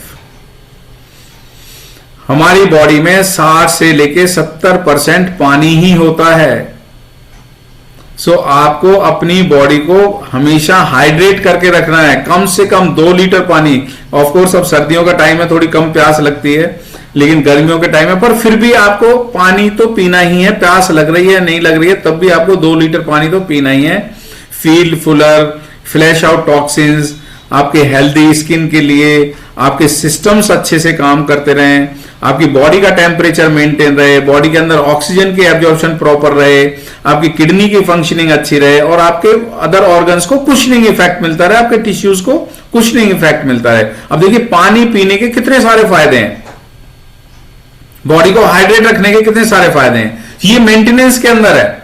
हमारी बॉडी में 60 से लेके 70% पानी ही होता है। सो आपको अपनी बॉडी को हमेशा हाइड्रेट करके रखना है, कम से कम 2 लीटर पानी। ऑफ कोर्स अब सर्दियों का टाइम है, थोड़ी कम प्यास लगती है, लेकिन गर्मियों के टाइम में पर फिर भी आपको पानी तो पीना ही है, प्यास लग रही है नहीं लग रही है तब भी आपको 2 लीटर पानी तो पीना ही है। Feel Fuller, flash out toxins, आपके हेल्दी स्किन के लिए, आपके सिस्टम्स अच्छे से काम करते रहें, आपकी बॉडी का टेम्परेचर मेंटेन रहे, बॉडी के अंदर ऑक्सीजन की एब्जॉर्प्शन प्रॉपर रहे, आपकी किडनी की फंक्शनिंग अच्छी रहे, और आपके अदर ऑर्गन्स को कुशनिंग इफेक्ट मिलता रहे, आपके टिश्यूज को कुशनिंग इफेक्ट मिलता रहे। अब देखिए पानी पीने के कितने सारे फायदे हैं, बॉडी को हाइड्रेट रखने के कितने सारे फायदे हैं, ये मेंटेनेंस के अंदर है।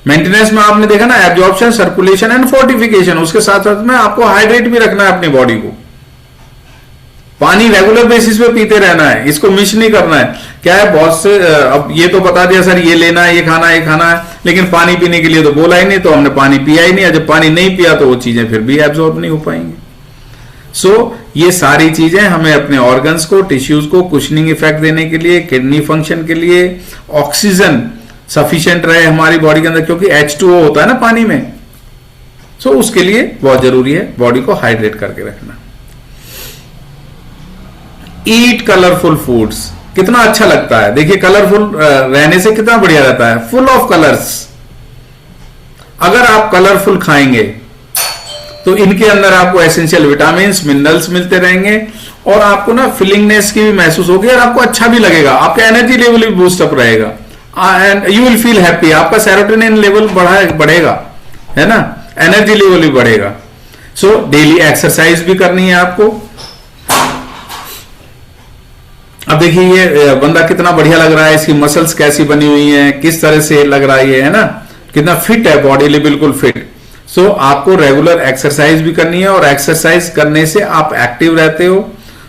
मेंटेनेंस में आपने देखा ना, एब्जॉर्प्शन, सर्कुलेशन एंड फोर्टिफिकेशन, उसके साथ साथ में आपको हाइड्रेट भी रखना है अपनी बॉडी को। पानी रेगुलर बेसिस पे पीते रहना है, इसको मिस नहीं करना है। क्या है, बहुत से अब ये तो बता दिया सर ये लेना है, ये खाना है, लेकिन पानी पीने के लिए तो बोला ही नहीं, तो हमने पानी पिया ही नहीं। जब पानी नहीं पिया तो वो चीजें फिर भी एब्जॉर्ब नहीं हो पाएंगी। सो ये सारी चीजें हमें अपने ऑर्गन्स को, टिश्यूज को कुशनिंग इफेक्ट देने के लिए, किडनी फंक्शन के लिए, ऑक्सीजन सफिशिएंट रहे हमारी बॉडी के अंदर, क्योंकि H2O होता है ना पानी में। सो उसके लिए बहुत जरूरी है बॉडी को हाइड्रेट करके रखना। ईट कलरफुल फूड्स, कितना अच्छा लगता है, देखिए कलरफुल रहने से कितना बढ़िया रहता है, फुल ऑफ कलर्स। अगर आप कलरफुल खाएंगे तो इनके अंदर आपको एसेंशियल विटामिन मिनरल्स मिलते रहेंगे और आपको ना फिलिंगनेस की भी महसूस होगी और आपको अच्छा भी लगेगा, आपका एनर्जी लेवल भी बूस्टअप रहेगा and you will feel happy, आपका सेरोटोनिन लेवल बढ़ेगा, है ना, एनर्जी लेवल भी बढ़ेगा। सो डेली एक्सरसाइज भी करनी है आपको। अब देखिए ये बंदा कितना बढ़िया लग रहा है, इसकी मसल्स कैसी बनी हुई हैं, किस तरह से लग रहा है ना, कितना फिट है, बॉडी बिल्कुल फिट। सो आपको रेगुलर एक्सरसाइज भी करनी है और एक्सरसाइज करने से आप एक्टिव रहते हो।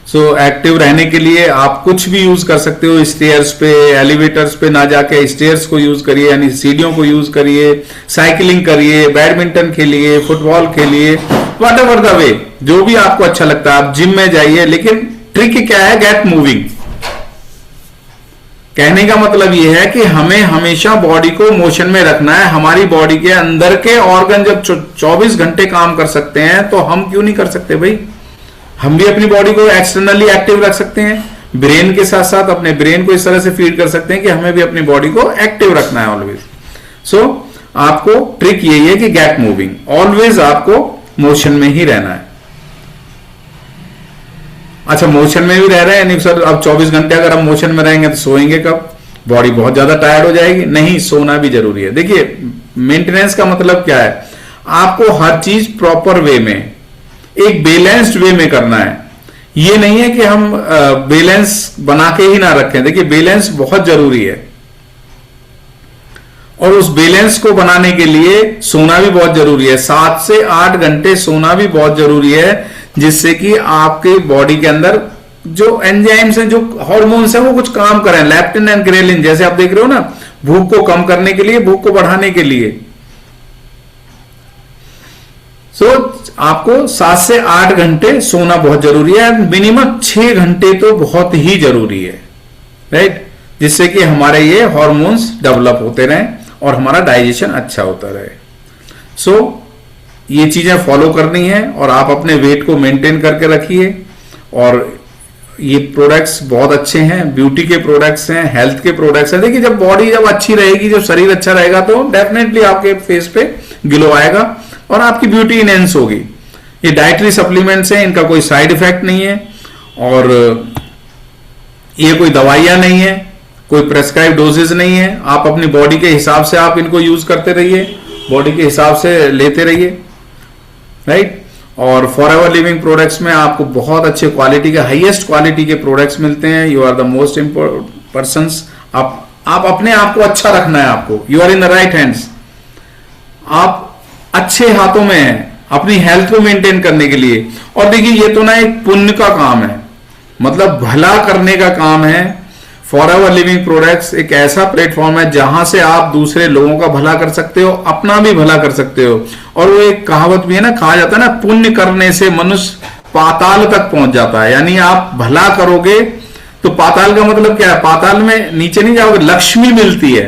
सो एक्टिव रहने के लिए आप कुछ भी यूज कर सकते हो, स्टेयर्स पे, एलिवेटर्स पे ना जाके स्टेयर्स को यूज करिए, यानी सीढ़ियों को यूज करिए, साइकिलिंग करिए, बैडमिंटन खेलिए, फुटबॉल खेलिए, वट एवर द वे, जो भी आपको अच्छा लगता है। आप जिम में जाइए, लेकिन ट्रिक क्या है, गेट मूविंग। कहने का मतलब यह है कि हमें हमेशा बॉडी को मोशन में रखना है। हमारी बॉडी के अंदर के ऑर्गन जब 24 घंटे काम कर सकते हैं तो हम क्यों नहीं कर सकते भाई? हम भी अपनी बॉडी को एक्सटर्नली एक्टिव रख सकते हैं, ब्रेन के साथ साथ अपने ब्रेन को इस तरह से फीड कर सकते हैं कि हमें भी अपनी बॉडी को एक्टिव रखना है ऑलवेज। सो आपको ट्रिक यही है कि गेट मूविंग, ऑलवेज आपको मोशन में ही रहना है। अच्छा, मोशन में भी रह रहे हैं, नहीं सर अब 24 घंटे अगर हम मोशन में रहेंगे तो सोएंगे कब? बॉडी बहुत ज्यादा टायर्ड हो जाएगी। नहीं, सोना भी जरूरी है। देखिए मेंटेनेंस का मतलब क्या है, आपको हर चीज प्रॉपर वे में, एक बैलेंस्ड वे में करना है। ये नहीं है कि हम बैलेंस बना के ही ना रखें। देखिए बैलेंस बहुत जरूरी है और उस बैलेंस को बनाने के लिए सोना भी बहुत जरूरी है। 7 से 8 घंटे सोना भी बहुत जरूरी है, जिससे कि आपके बॉडी के अंदर जो एंजाइम्स हैं, जो हार्मोन्स हैं, वो कुछ काम करें। लैप्टिन एंड ग्रेलिन जैसे आप देख रहे हो ना, भूख को कम करने के लिए, भूख को बढ़ाने के लिए। आपको 7 से 8 घंटे सोना बहुत जरूरी है। मिनिमम 6 घंटे तो बहुत ही जरूरी है, राइट, जिससे कि हमारे ये हार्मोन्स डेवलप होते रहें और हमारा डाइजेशन अच्छा होता रहे। ये चीजें फॉलो करनी है और आप अपने वेट को मेंटेन करके रखिए। और ये प्रोडक्ट्स बहुत अच्छे हैं, ब्यूटी के प्रोडक्ट्स हैं, हेल्थ के प्रोडक्ट्स हैं। देखिए जब बॉडी जब अच्छी रहेगी, जब शरीर अच्छा रहेगा, तो डेफिनेटली आपके फेस पे ग्लो आएगा और आपकी ब्यूटी इनहेंस होगी। ये डाइटरी सप्लीमेंट्स हैं, इनका कोई साइड इफेक्ट नहीं है और ये कोई दवाइयां नहीं है, कोई प्रेस्क्राइब डोजेज नहीं है। आप अपनी बॉडी के हिसाब से आप इनको यूज करते रहिए, बॉडी के हिसाब से लेते रहिए, राइट। और फॉरएवर लिविंग प्रोडक्ट्स में आपको बहुत अच्छे क्वालिटी के, हाईएस्ट क्वालिटी के प्रोडक्ट्स मिलते हैं। You are the most important person. आप अपने आप को अच्छा रखना है, आपको, you are in the right hands, आप अच्छे हाथों में हैं अपनी हेल्थ को मेंटेन करने के लिए। और देखिए ये तो ना एक पुण्य का काम है, मतलब भला करने का काम है। फॉरएवर लिविंग प्रोडक्ट्स एक ऐसा प्लेटफॉर्म है जहां से आप दूसरे लोगों का भला कर सकते हो, अपना भी भला कर सकते हो। और वो एक कहावत भी है ना, कहा जाता है ना, पुण्य करने से मनुष्य पाताल तक पहुंच जाता है। यानी आप भला करोगे तो पाताल का मतलब क्या है, पाताल में नीचे नहीं जाओगे, लक्ष्मी मिलती है।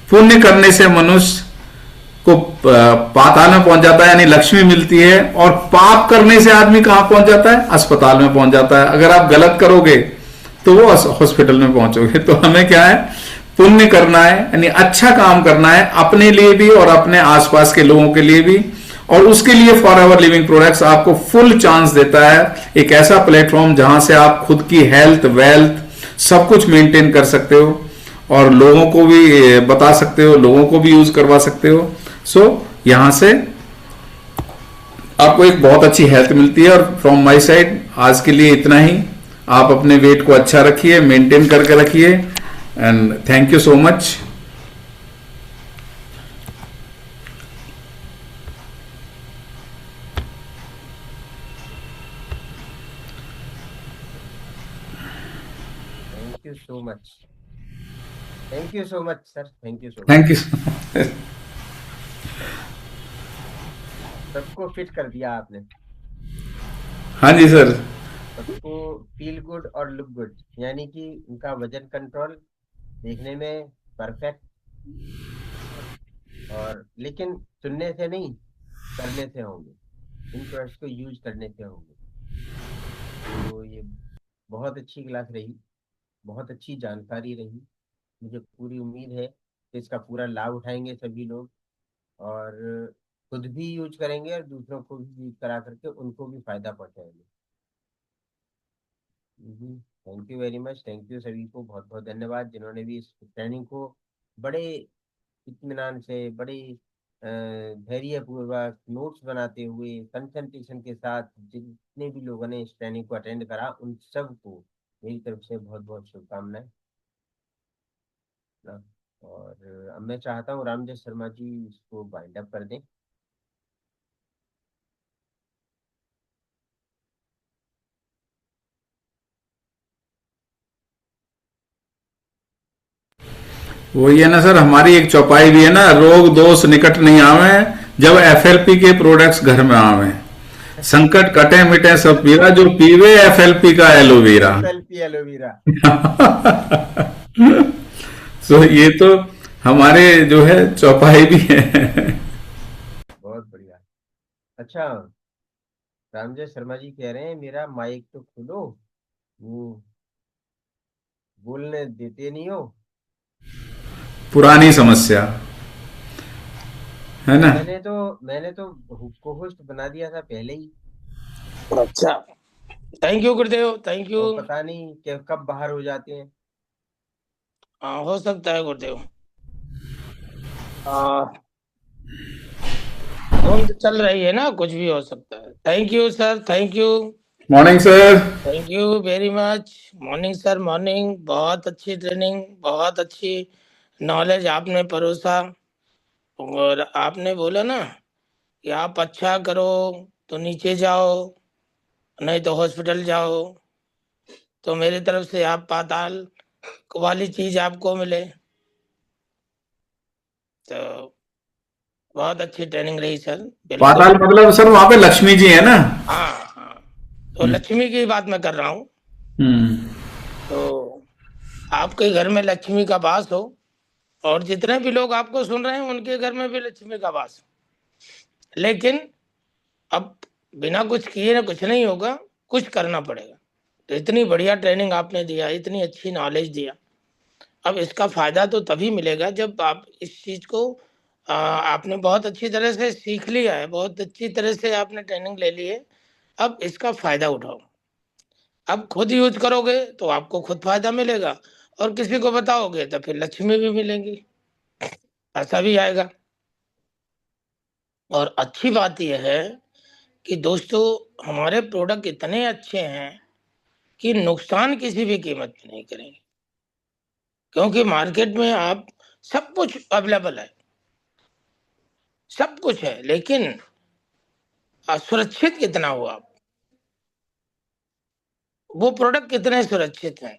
पुण्य करने से मनुष्य को पाताल में पहुंच जाता है, यानी लक्ष्मी मिलती है। और पाप करने से आदमी कहां पहुंच जाता है, अस्पताल में पहुंच जाता है। अगर आप गलत करोगे तो वो हॉस्पिटल में पहुंचोगे। तो हमें क्या है, पुण्य करना है, यानी अच्छा काम करना है, अपने लिए भी और अपने आसपास के लोगों के लिए भी। और उसके लिए फॉरएवर लिविंग प्रोडक्ट्स आपको फुल चांस देता है, एक ऐसा प्लेटफॉर्म जहां से आप खुद की हेल्थ, वेल्थ सब कुछ मेंटेन कर सकते हो और लोगों को भी बता सकते हो, लोगों को भी यूज करवा सकते हो। यहां से आपको एक बहुत अच्छी हेल्थ मिलती है। और फ्रॉम माय साइड आज के लिए इतना ही। आप अपने वेट को अच्छा रखिए, मेंटेन करके रखिए, and thank you so much. Thank you so much, thank you so much sir, thank you so much. Thank you. सबको फिट कर दिया आपने, हाँ जी सर। सबको फील गुड और लुक गुड, यानी कि उनका वजन कंट्रोल, देखने में परफेक्ट, और लेकिन सुनने से नहीं, करने से होंगे, इन प्रोडक्ट्स को यूज करने से होंगे। तो ये बहुत अच्छी क्लास रही, बहुत अच्छी जानकारी रही। मुझे पूरी उम्मीद है कि इसका पूरा लाभ उठाएंगे सभी लोग और खुद भी यूज करेंगे और दूसरों को भी यूज करा करके उनको भी फायदा पहुंचाएंगे। Thank you very much, thank you सभी को, बहुत बहुत धन्यवाद जिन्होंने भी इस ट्रेनिंग को बड़े इत्मीनान से, बड़े धैर्य पूर्वक नोट्स बनाते हुए कंसंट्रेशन के साथ जितने भी लोगों ने इस ट्रेनिंग को अटेंड करा उन सबको मेरी तरफ से बहुत बहुत शुभकामनाएं ना। और अब मैं चाहता हूँ रामजय शर्मा जी इसको वाइंड अप कर दें। वही है ना सर, हमारी एक चौपाई भी है ना, रोग दोष निकट नहीं आवे जब एफएलपी के प्रोडक्ट्स घर में आवे। संकट कटे मिटे सब पीरा, जो पीवे एफएलपी का एलोवेरा। FLP aloe vera. तो ये तो हमारे जो है चौपाई भी है। बहुत बढ़िया। अच्छा, रामजय शर्मा जी कह रहे हैं मेरा माइक तो खोलो, वो बोलने देते नहीं हो। पुरानी समस्या है ना। मैंने तो को होस्ट बना दिया था पहले ही। अच्छा, thank you Gurudev, thank you. और पता नहीं कि कब बाहर हो जाते हैं। हाँ, हो सकता है गुरुदेव। हाँ, फोन तो चल रही है ना, कुछ भी हो सकता है। Thank you sir, thank you, morning sir. Thank you very much. Morning sir, morning. बहुत अच्छी ट्रेनिंग, बहुत अच्छी नॉलेज आपने परोसा। और आपने बोला ना कि आप अच्छा करो तो नीचे जाओ, नहीं तो हॉस्पिटल जाओ। तो मेरी तरफ से आप पाताल वाली चीज आपको मिले। तो बहुत अच्छी ट्रेनिंग रही सर, पाताल बिल्कुल। मतलब सर वहां पे लक्ष्मी जी है ना। हाँ हाँ, तो लक्ष्मी की बात मैं कर रहा हूँ। हम्म। तो आपके घर में लक्ष्मी का वास हो, और जितने भी लोग आपको सुन रहे हैं उनके घर में भी लक्ष्मी का वास हो। लेकिन अब बिना कुछ किए ना कुछ नहीं होगा, कुछ करना पड़ेगा। तो इतनी बढ़िया ट्रेनिंग आपने दिया, इतनी अच्छी नॉलेज दिया। अब इसका फायदा तो तभी मिलेगा जब आप इस चीज को आपने बहुत अच्छी तरह से सीख लिया है, बहुत अच्छी तरह से आपने ट्रेनिंग ले ली है। अब इसका फायदा उठाओ। अब खुद यूज करोगे तो आपको खुद फायदा मिलेगा, और किसी को बताओगे तो फिर लक्ष्मी भी मिलेंगी, ऐसा भी आएगा। और अच्छी बात यह है कि दोस्तों, हमारे प्रोडक्ट इतने अच्छे हैं कि नुकसान किसी भी कीमत पे नहीं करेंगे। क्योंकि मार्केट में आप सब कुछ अवेलेबल है, सब कुछ है, लेकिन सुरक्षित कितना हो आप, वो प्रोडक्ट कितने सुरक्षित हैं।